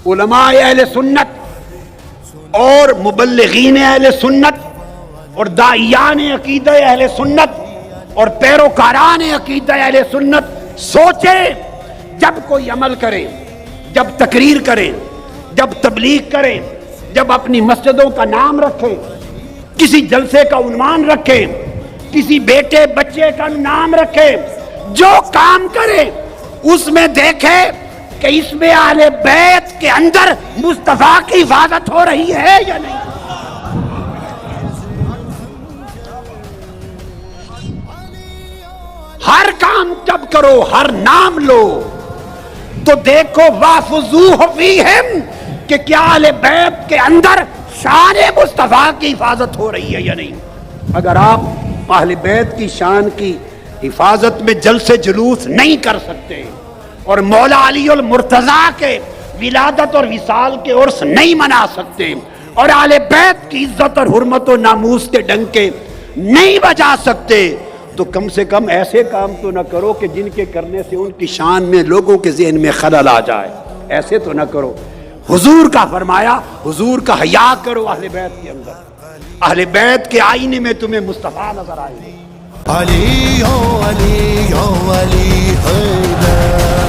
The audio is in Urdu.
علماء اہل سنت اور مبلغین اہل سنت اور داعیان عقیدہ اہل سنت اور پیروکاران عقیدہ اہل سنت سوچیں، جب کوئی عمل کرے، جب تقریر کرے، جب تبلیغ کرے، جب اپنی مسجدوں کا نام رکھے، کسی جلسے کا عنوان رکھے، کسی بیٹے بچے کا نام رکھے، جو کام کرے اس میں دیکھے کہ اس میں اہل بیت کے اندر مصطفیٰ کی حفاظت ہو رہی ہے یا نہیں۔ ہر کام جب کرو، ہر نام لو تو دیکھو وَاحْفَظُوهُ فِيهِمْ کہ کیا اہل بیت کے اندر شان مصطفیٰ کی حفاظت ہو رہی ہے یا نہیں۔ اگر آپ اہل بیت کی شان کی حفاظت میں جلسے جلوس نہیں کر سکتے اور مولا علی المرتضیٰ کے ولادت اور وصال کے عرس نہیں منا سکتے اور اہل بیت کی عزت اور حرمت و ناموس کے ڈنکے نہیں بجا سکتے، تو کم سے کم ایسے کام تو نہ کرو کہ جن کے کرنے سے ان کی شان میں لوگوں کے ذہن میں خلل آ جائے، ایسے تو نہ کرو۔ حضور کا فرمایا، حضور کا حیا کرو اہل بیت کے اندر، اہل بیت کے آئینے میں تمہیں مصطفیٰ نظر آئے۔ علی علی علی حیدر